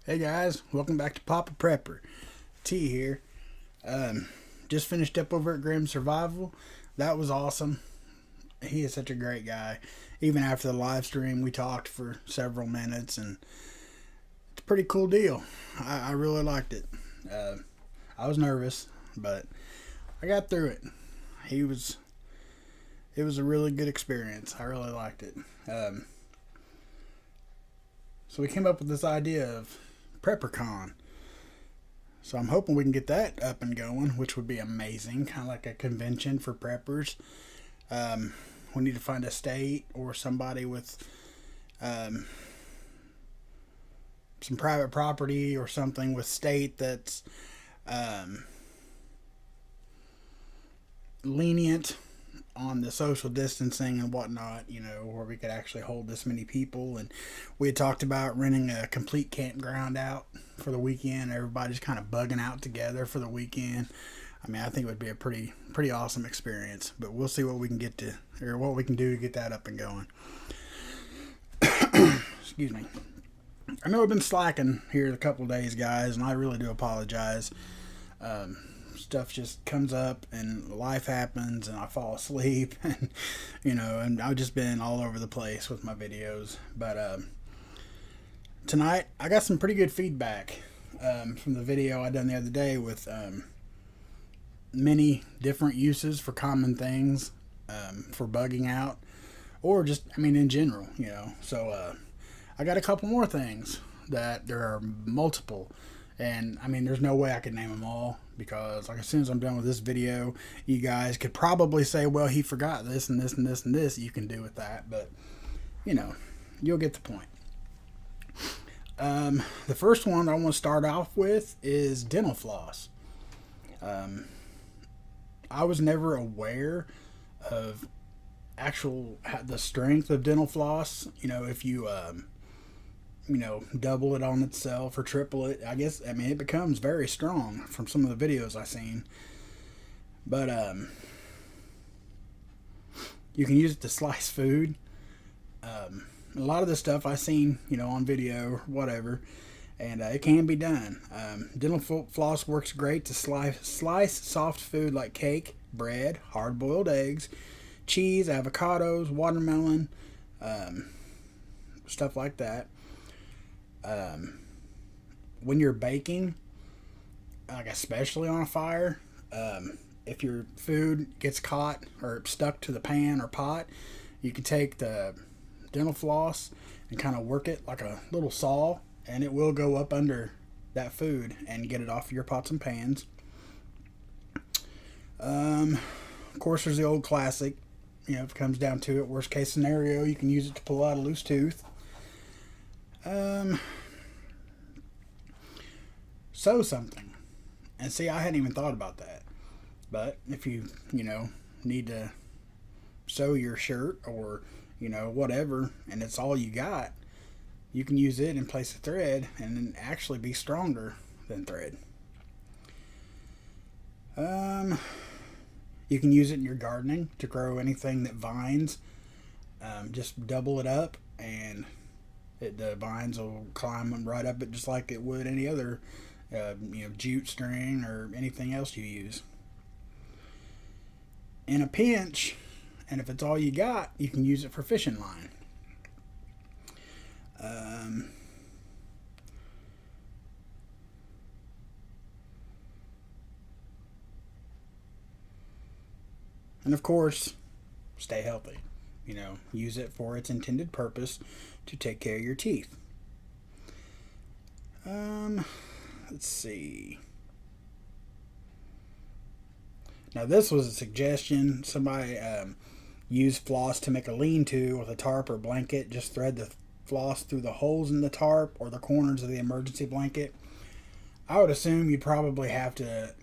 Hey guys, welcome back to Papa Prepper. T here. Just finished up over at Grim Survival. That was awesome. He is such a great guy. Even after the live stream, we talked for several minutes, and it's a pretty cool deal. I really liked it. I was nervous, but I got through it. He was. It was a really good experience. I really liked it. So we came up with this idea of PrepperCon. So I'm hoping we can get that up and going, which would be amazing. Kind of like a convention for preppers. We need to find a state or somebody with some private property or something with state that's lenient on the social distancing and whatnot, where we could actually hold this many people. And we had talked about renting a complete campground out for the weekend. Everybody's kind of bugging out together for the weekend. I mean, I think it would be a pretty awesome experience. But we'll see what we can get to, or what we can do to get that up and going. Excuse me. I know I've been slacking here a couple days, guys, and I really do apologize. Stuff just comes up and life happens and I fall asleep and and I've just been all over the place with my videos. But tonight I got some pretty good feedback from the video I done the other day with many different uses for common things for bugging out, or just in general. So I got a couple more things that there are multiple. And there's no way I could name them all, because as soon as I'm done with this video, you guys could probably say, well, he forgot this and this and this and this. You can do with that, but you'll get the point. The first one I want to start off with is dental floss. I was never aware of the strength of dental floss. If you double it on itself or triple it, it becomes very strong from some of the videos I've seen. But you can use it to slice food. A lot of the stuff I've seen, on video or whatever, and it can be done. Dental floss works great to slice soft food like cake, bread, hard-boiled eggs, cheese, avocados, watermelon, stuff like that. When you're baking, especially on a fire, if your food gets caught or stuck to the pan or pot, you can take the dental floss and kind of work it like a little saw, and it will go up under that food and get it off your pots and pans. Of course, there's the old classic, if it comes down to it, worst case scenario, you can use it to pull out a loose tooth. Sew something. And see, I hadn't even thought about that. But if you, need to sew your shirt or, whatever, and it's all you got, you can use it in place of thread and then actually be stronger than thread. You can use it in your gardening to grow anything that vines. Just double it up and the vines will climb right up it just like it would any other jute string or anything else you use. In a pinch, and if it's all you got, you can use it for fishing line. And of course, stay healthy. Use it for its intended purpose to take care of your teeth. Let's see. Now this was a suggestion. Somebody used floss to make a lean-to with a tarp or blanket. Just thread the floss through the holes in the tarp or the corners of the emergency blanket. I would assume you'd probably have to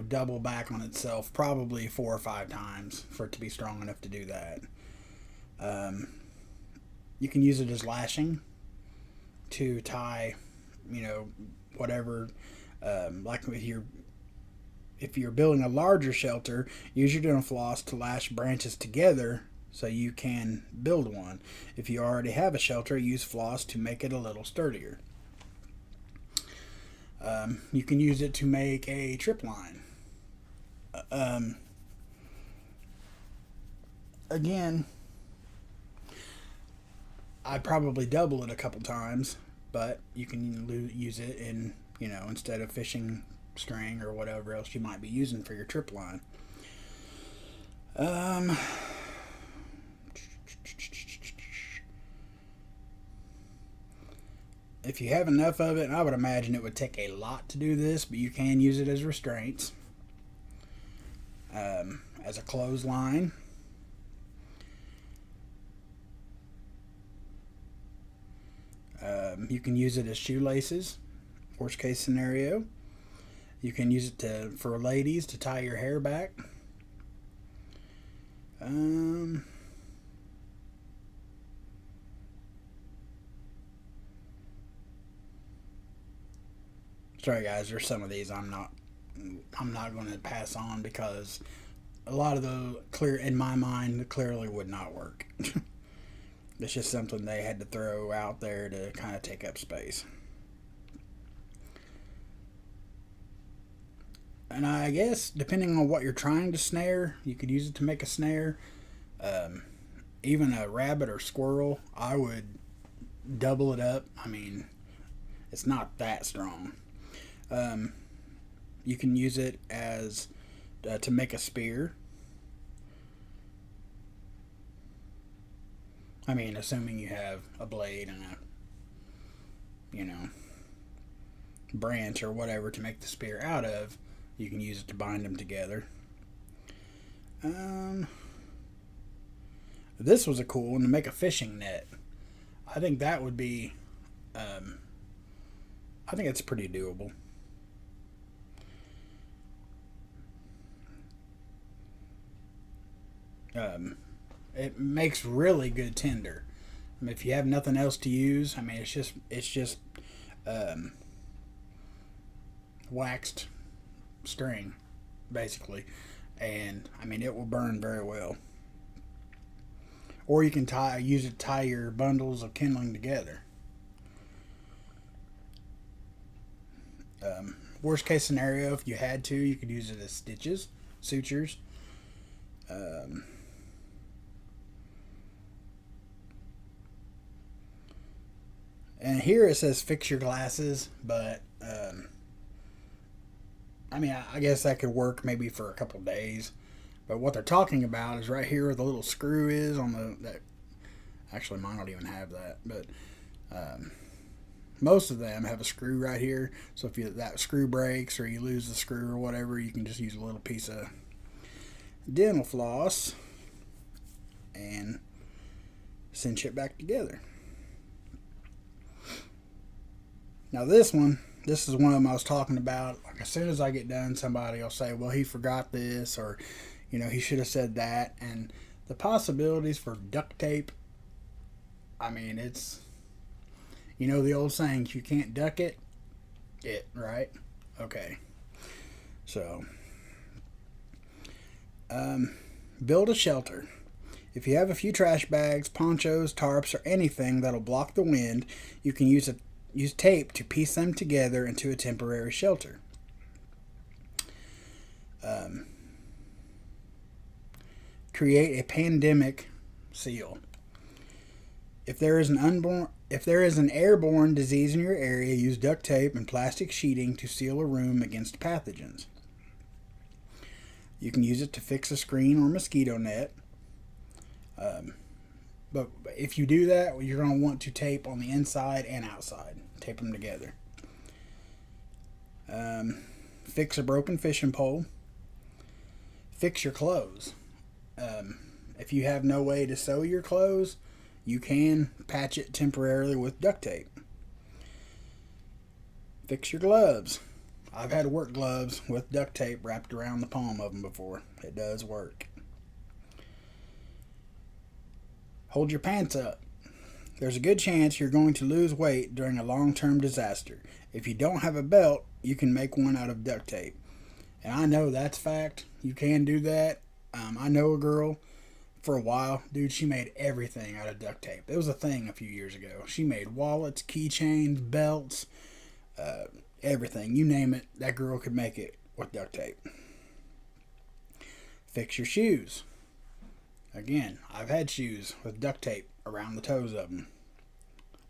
double back on itself probably 4 or 5 times for it to be strong enough to do that. You can use it as lashing to tie, whatever, if you're building a larger shelter, use your dental floss to lash branches together so you can build one. If you already have a shelter, use floss to make it a little sturdier. You can use it to make a trip line. Again, I'd probably double it a couple times, but you can use it in, instead of fishing string or whatever else you might be using for your trip line. If you have enough of it, and I would imagine it would take a lot to do this, but you can use it as restraints, as a clothesline. You can use it as shoelaces, worst case scenario. You can use it for ladies to tie your hair back. Sorry guys, there's some of these I'm not going to pass on because a lot of those in my mind clearly would not work. It's just something they had to throw out there to kind of take up space. And I guess depending on what you're trying to snare, you could use it to make a snare. Even a rabbit or squirrel, I would double it up. I mean, it's not that strong. You can use it as to make a spear. I mean, assuming you have a blade and a, branch or whatever to make the spear out of, you can use it to bind them together. This was a cool one, to make a fishing net. I think that would be, I think it's pretty doable. It makes really good tinder. I mean, if you have nothing else to use, I mean, it's just waxed string, basically, and I mean, it will burn very well. Or you can use it to tie your bundles of kindling together. Worst case scenario, if you had to, you could use it as stitches, sutures. And here it says fix your glasses, but I mean, I guess that could work maybe for a couple days. But what they're talking about is right here where the little screw is on that. Actually, mine don't even have that, but most of them have a screw right here. So if that screw breaks or you lose the screw or whatever, you can just use a little piece of dental floss and cinch it back together. Now this is one of them I was talking about. Like, as soon as I get done, somebody will say, well, he forgot this, or he should have said that. And the possibilities for duct tape, I mean, it's, the old saying, if you can't duck it, right? Okay. So, build a shelter. If you have a few trash bags, ponchos, tarps, or anything that'll block the wind, you can use tape to piece them together into a temporary shelter. Create a pandemic seal. If there is an airborne disease in your area, use duct tape and plastic sheeting to seal a room against pathogens. You can use it to fix a screen or mosquito net. But if you do that, you're going to want to tape on the inside and outside. Tape them together. Fix a broken fishing pole. Fix your clothes. If you have no way to sew your clothes, you can patch it temporarily with duct tape. Fix your gloves. I've had work gloves with duct tape wrapped around the palm of them before. It does work. Hold your pants up. There's a good chance you're going to lose weight during a long-term disaster. If you don't have a belt, you can make one out of duct tape. And I know that's fact. You can do that. I know a girl for a while. Dude, she made everything out of duct tape. It was a thing a few years ago. She made wallets, keychains, belts. Everything. You name it, that girl could make it with duct tape. Fix your shoes. Again, I've had shoes with duct tape around the toes of them.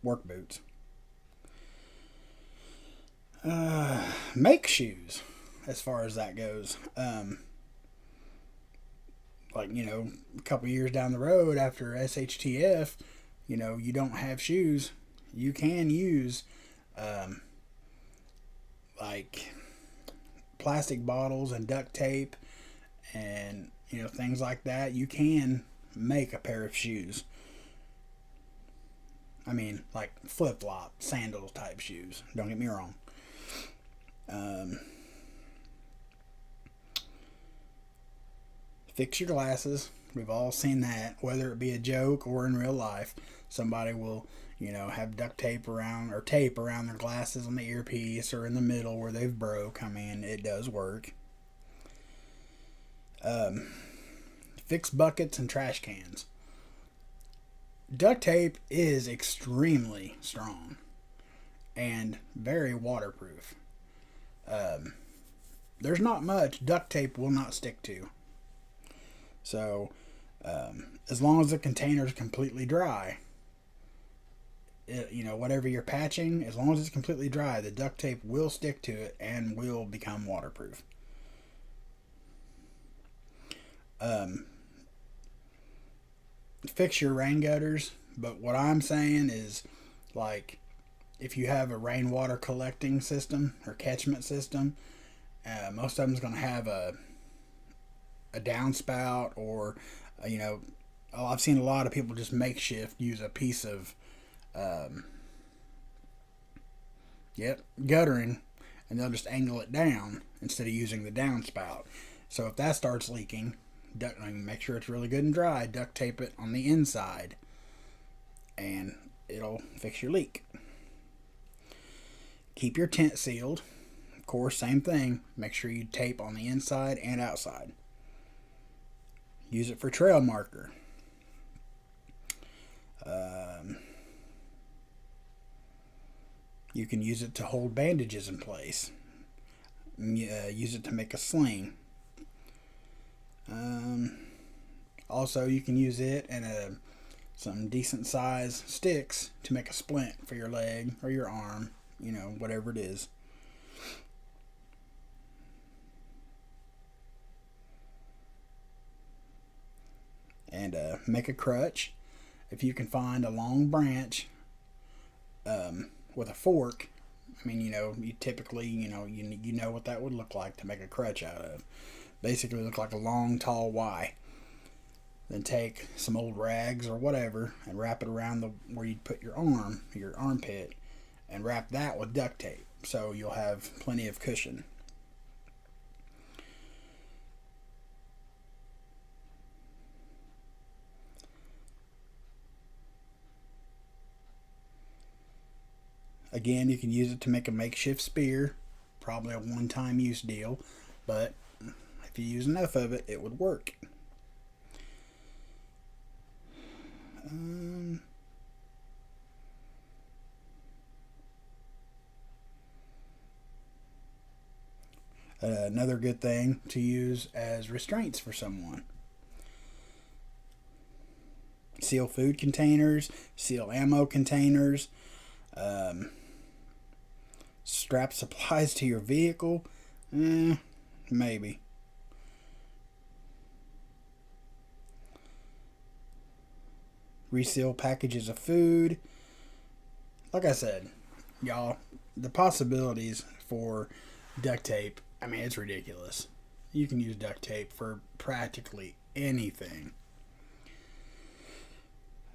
Work boots. Make shoes, as far as that goes. Like, a couple years down the road after SHTF, you don't have shoes. You can use, like, plastic bottles and duct tape and, things like that. You can make a pair of shoes. I mean, like flip-flop, sandals type shoes. Don't get me wrong. Fix your glasses. We've all seen that, whether it be a joke or in real life. Somebody will, have duct tape around or tape around their glasses on the earpiece or in the middle where they've broke. I mean, it does work. Fix buckets and trash cans. Duct tape is extremely strong and very waterproof. There's not much duct tape will not stick to. So, as long as the container is completely dry, whatever you're patching, as long as it's completely dry, the duct tape will stick to it and will become waterproof. Fix your rain gutters, but what I'm saying is, like, if you have a rainwater collecting system or catchment system, most of them's going to have a downspout or, I've seen a lot of people just makeshift use a piece of, guttering, and they'll just angle it down instead of using the downspout. So if that starts leaking, make sure it's really good and dry, duct tape it on the inside, and it'll fix your leak. Keep your tent sealed. Of course, same thing. Make sure you tape on the inside and outside. Use it for trail marker. You can use it to hold bandages in place. Use it to make a sling. Also, you can use it and some decent size sticks to make a splint for your leg or your arm, whatever it is. And make a crutch. If you can find a long branch with a fork, I mean, you typically, you know what that would look like to make a crutch out of. Basically look like a long, tall Y. Then take some old rags or whatever and wrap it around where you'd put your armpit, and wrap that with duct tape so you'll have plenty of cushion. Again, you can use it to make a makeshift spear. Probably a one-time use deal, but if you use enough of it, it would work. Another good thing to use as restraints for someone. Seal food containers, seal ammo containers, strap supplies to your vehicle. Maybe. Reseal packages of food. Like I said, y'all, the possibilities for duct tape, I mean, it's ridiculous. You can use duct tape for practically anything.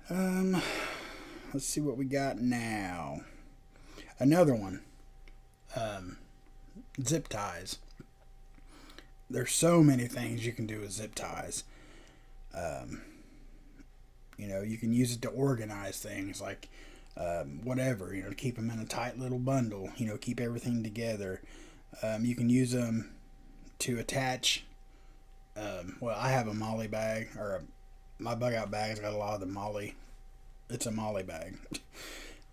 Let's see what we got now. Another one. Zip ties. There's so many things you can do with zip ties. You can use it to organize things, like whatever, to keep them in a tight little bundle, keep everything together. You can use them to attach, I have a MOLLE bag, or my bug out bag's got a lot of the MOLLE. It's a MOLLE bag.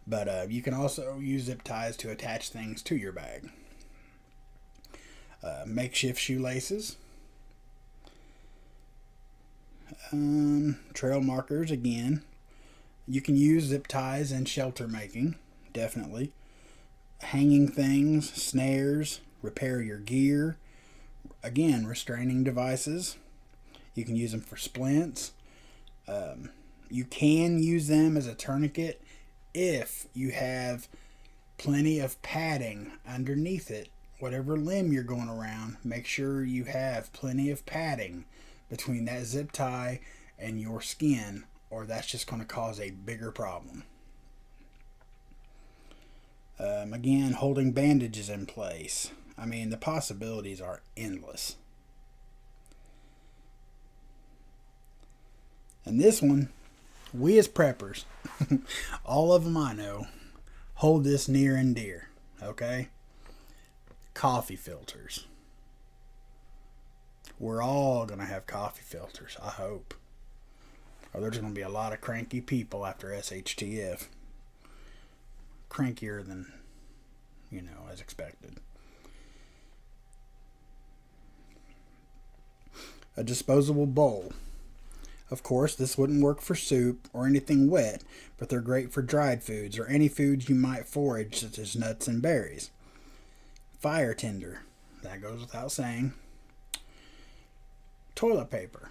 But you can also use zip ties to attach things to your bag. Makeshift shoelaces. Trail markers again. You can use zip ties in shelter making, definitely. Hanging things, snares, repair your gear. Again, restraining devices. You can use them for splints. You can use them as a tourniquet if you have plenty of padding underneath it. Whatever limb you're going around, make sure you have plenty of padding between that zip tie and your skin, or that's just going to cause a bigger problem. Again, holding bandages in place. I mean, the possibilities are endless. And this one, we as preppers, all of them I know, hold this near and dear. Okay? Coffee filters. We're all going to have coffee filters, I hope. Or there's going to be a lot of cranky people after SHTF. Crankier than, as expected. A disposable bowl. Of course, this wouldn't work for soup or anything wet, but they're great for dried foods or any foods you might forage, such as nuts and berries. Fire tinder. That goes without saying. Toilet paper.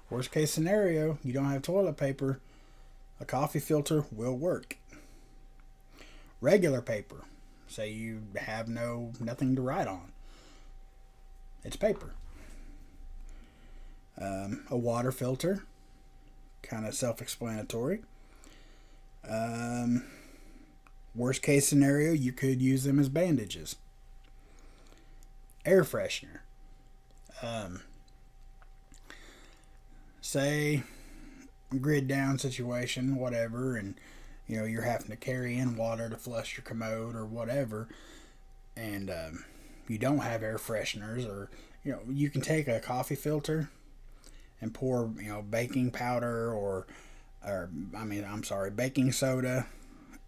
Worst case scenario, you don't have toilet paper, a coffee filter will work. Regular paper. Say you have nothing to write on. It's paper. A water filter. Kind of self-explanatory. Worst case scenario, you could use them as bandages. Air freshener. Say grid down situation, whatever, and you're having to carry in water to flush your commode or whatever, and you don't have air fresheners, or you can take a coffee filter and pour baking powder or baking soda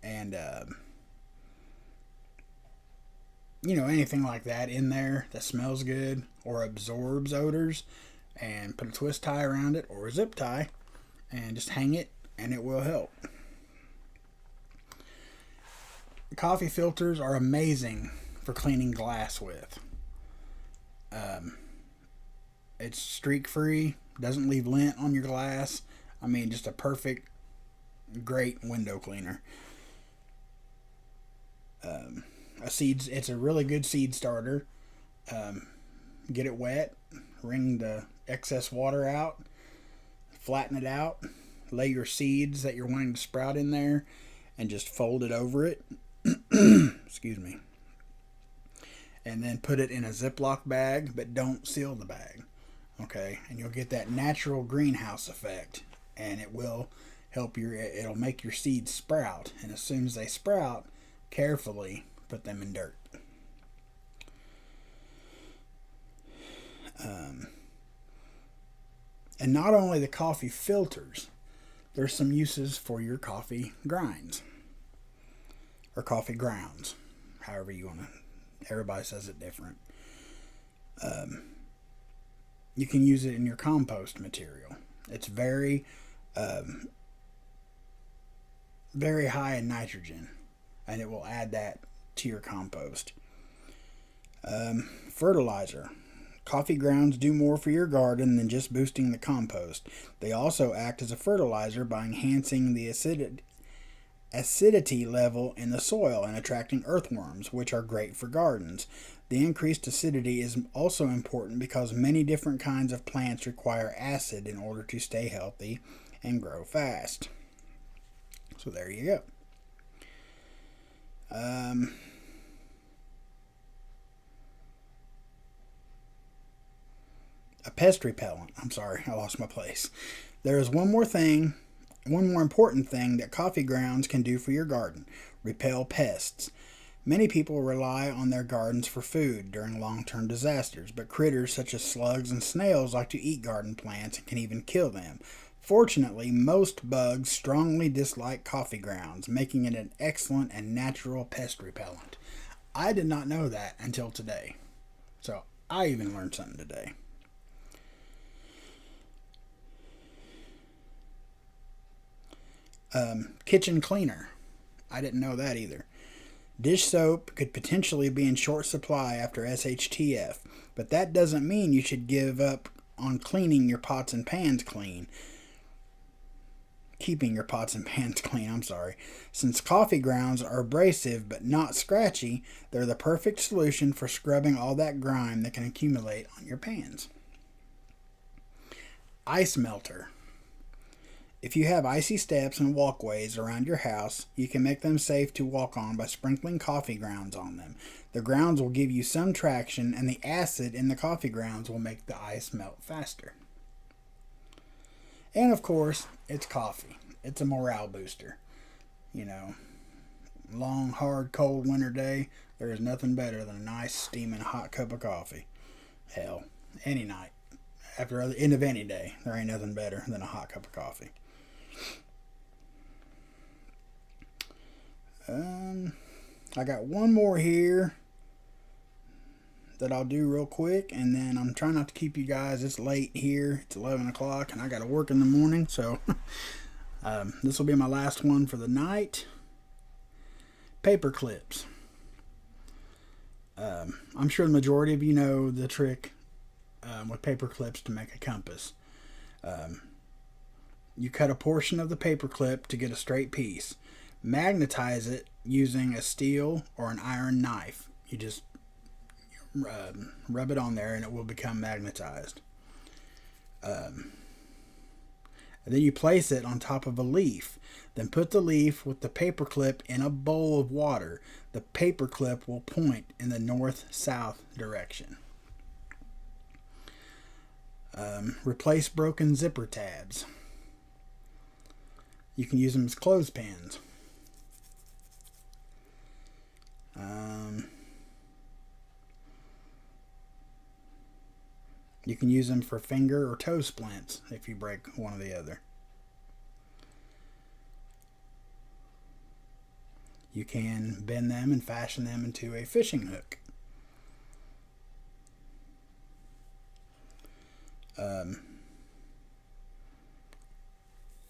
and anything like that in there that smells good or absorbs odors, and put a twist tie around it or a zip tie and just hang it, and it will help. Coffee filters are amazing for cleaning glass with. It's streak free, doesn't leave lint on your glass. I mean, just a perfect, great window cleaner. It's a really good seed starter. Get it wet, wring the excess water out, flatten it out, lay your seeds that you're wanting to sprout in there, and just fold it over it. Excuse me. And then put it in a Ziploc bag, but don't seal the bag. Okay? And you'll get that natural greenhouse effect, and it will it'll make your seeds sprout. And as soon as they sprout, carefully put them in dirt. And not only the coffee filters, there's some uses for your coffee grinds. Or coffee grounds. However you want to. Everybody says it different. You can use it in your compost material. It's very, very high in nitrogen. And it will add that to your compost. Fertilizer. Coffee grounds do more for your garden than just boosting the compost. They also act as a fertilizer by enhancing the acidity level in the soil and attracting earthworms, which are great for gardens. The increased acidity is also important because many different kinds of plants require acid in order to stay healthy and grow fast. So there you go. A pest repellent. I'm sorry, I lost my place. There is one more important thing that coffee grounds can do for your garden. Repel pests. Many people rely on their gardens for food during long-term disasters, but critters such as slugs and snails like to eat garden plants and can even kill them. Fortunately, most bugs strongly dislike coffee grounds, making it an excellent and natural pest repellent. I did not know that until today. So I even learned something today. Kitchen cleaner. I didn't know that either. Dish soap could potentially be in short supply after SHTF, but that doesn't mean you should give up on cleaning your pots and pans clean. Keeping your pots and pans clean, I'm sorry. Since coffee grounds are abrasive but not scratchy, they're the perfect solution for scrubbing all that grime that can accumulate on your pans. Ice melter. If you have icy steps and walkways around your house, you can make them safe to walk on by sprinkling coffee grounds on them. The grounds will give you some traction, and the acid in the coffee grounds will make the ice melt faster. And of course, it's coffee. It's a morale booster. You know, long, hard, cold winter day, there is nothing better than a nice, steaming, hot cup of coffee. Hell, any night. After the end of any day, there ain't nothing better than a hot cup of coffee. I got one more here that I'll do real quick, and then I'm trying not to keep you guys. It's late here. It's 11 o'clock, and I got to work in the morning, so this will be my last one for the night. Paper clips. I'm sure the majority of you know the trick with paper clips to make a compass. You cut a portion of the paper clip to get a straight piece. Magnetize it using a steel or an iron knife. You just rub it on there and it will become magnetized. And then you place it on top of a leaf. Then put the leaf with the paper clip in a bowl of water. The paper clip will point in the north-south direction. Replace broken zipper tabs. You can use them as clothespins. You can use them for finger or toe splints if you break one or the other. You can bend them and fashion them into a fishing hook.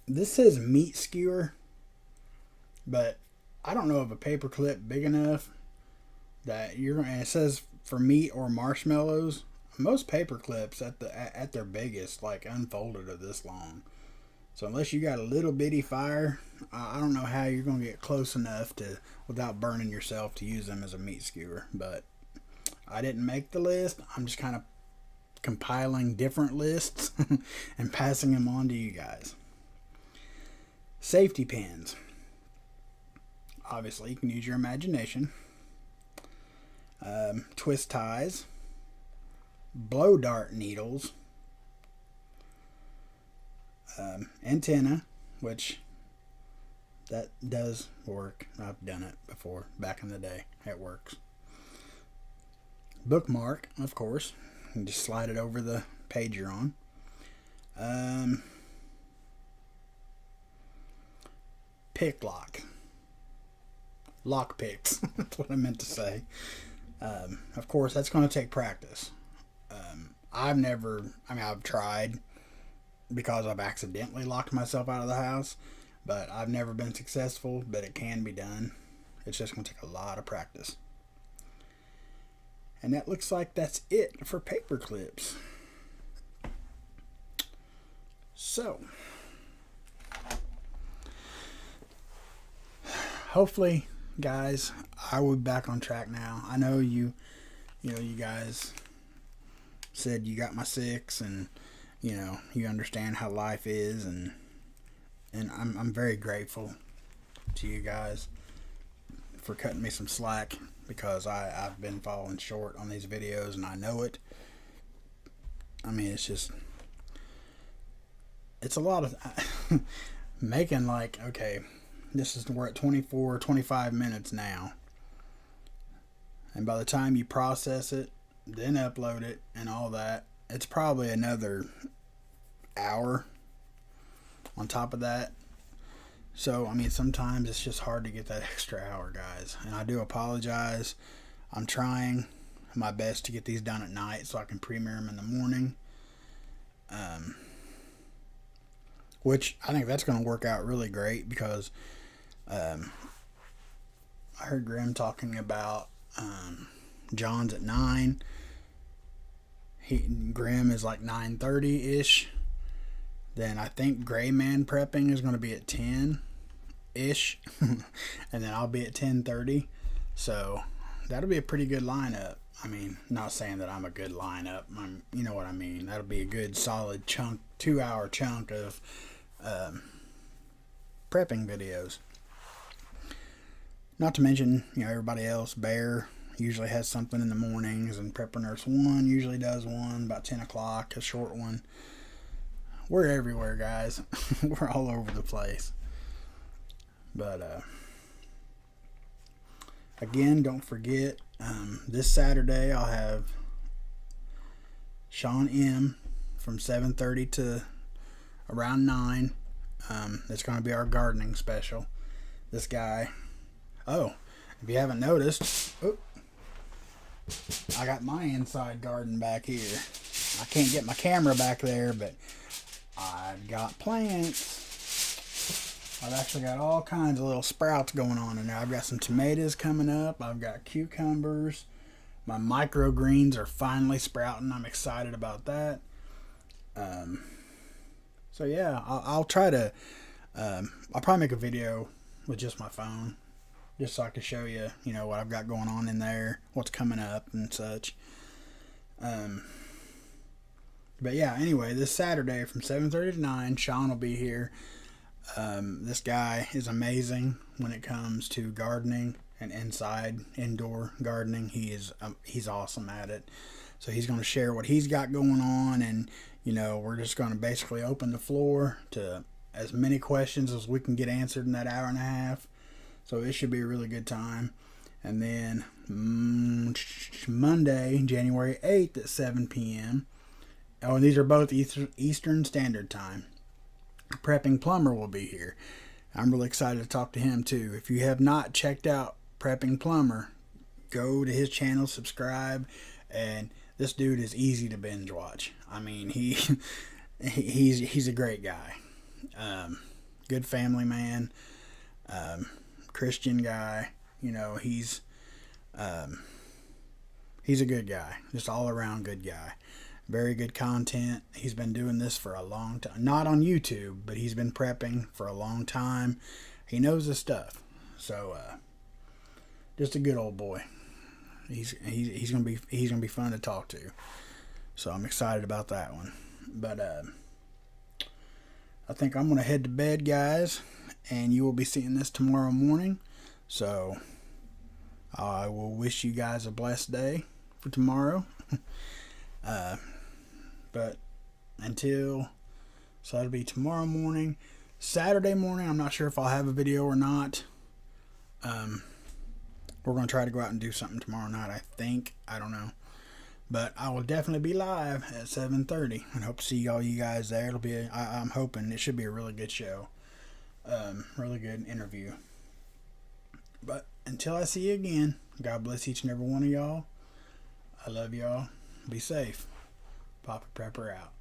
This says meat skewer, but I don't know of a paper clip big enough that you're going. And it says for meat or marshmallows. Most paper clips at their biggest, like unfolded, are this long. So unless you got a little bitty fire, I don't know how you're going to get close enough to without burning yourself to use them as a meat skewer. But I didn't make the list. I'm just kind of compiling different lists and passing them on to you guys. Safety pins. Obviously, you can use your imagination. Twist ties. Blow dart needles. Antenna, which that does work. I've done it before back in the day. It works. Bookmark, of course. You just slide it over the page you're on. Pick lock. Lock picks. That's what I meant to say. Of course, that's going to take practice. I've tried because I've accidentally locked myself out of the house, but I've never been successful, but it can be done. It's just going to take a lot of practice. And that looks like that's it for paper clips. So, hopefully, guys, I will be back on track now. I know you guys said you got my 6 and you understand how life is, and I'm very grateful to you guys for cutting me some slack, because I've been falling short on these videos and I know it. I mean, it's a lot of making, like, okay, we're at 24, 25 minutes now. And by the time you process it, then upload it and all that, it's probably another hour. on top of that. So, I mean, sometimes it's just hard to get that extra hour, guys. And I do apologize. I'm trying my best to get these done at night so I can premiere them in the morning. Which I think that's going to work out really great because I heard Graham talking about John's at 9. Graham is like 9:30-ish. Then I think Gray Man prepping is going to be at 10-ish. And then I'll be at 10:30. So that'll be a pretty good lineup. I mean, not saying that I'm a good lineup. You know what I mean. That'll be a good solid chunk, 2-hour chunk of prepping videos. Not to mention, everybody else. Bear usually has something in the mornings, and Prepper Nurse 1 usually does one about 10 o'clock, a short one. We're everywhere, guys. We're all over the place. But, again, don't forget, this Saturday I'll have Sean M. from 7:30 to around 9. It's going to be our gardening special. This guy. Oh, if you haven't noticed, I got my inside garden back here. I can't get my camera back there, but I've got plants. I've actually got all kinds of little sprouts going on in there. I've got some tomatoes coming up. I've got cucumbers. My microgreens are finally sprouting. I'm excited about that. So yeah, I'll try to. I'll probably make a video with just my phone, just so I can show you, what I've got going on in there, what's coming up and such. But yeah, anyway, this Saturday from 7:30 to 9, Sean will be here. This guy is amazing when it comes to gardening and indoor gardening. He's awesome at it. So he's going to share what he's got going on, and we're just going to basically open the floor to as many questions as we can get answered in that hour and a half. So it should be a really good time. And then Monday, January 8th at 7 p.m. Oh, and these are both Eastern Standard Time. Prepping Plumber will be here. I'm really excited to talk to him too. If you have not checked out Prepping Plumber, go to his channel, subscribe, and this dude is easy to binge watch. I mean, he's a great guy. Good family man. Christian guy. He's a good guy. Just all around good guy. Very good content. He's been doing this for a long time. Not on YouTube, but he's been prepping for a long time. He knows his stuff. So, just a good old boy. He's gonna be fun to talk to. So I'm excited about that one. But I think I'm gonna head to bed, guys, and you will be seeing this tomorrow morning. So I will wish you guys a blessed day for tomorrow. But so that'll be tomorrow morning. Saturday morning, I'm not sure if I'll have a video or not. We're going to try to go out and do something tomorrow night, I think. I don't know. But I will definitely be live at 7:30 and hope to see all you guys there. I'm hoping it should be a really good show. Really good interview. But until I see you again, God bless each and every one of y'all. I love y'all. Be safe. Papa Prepper out.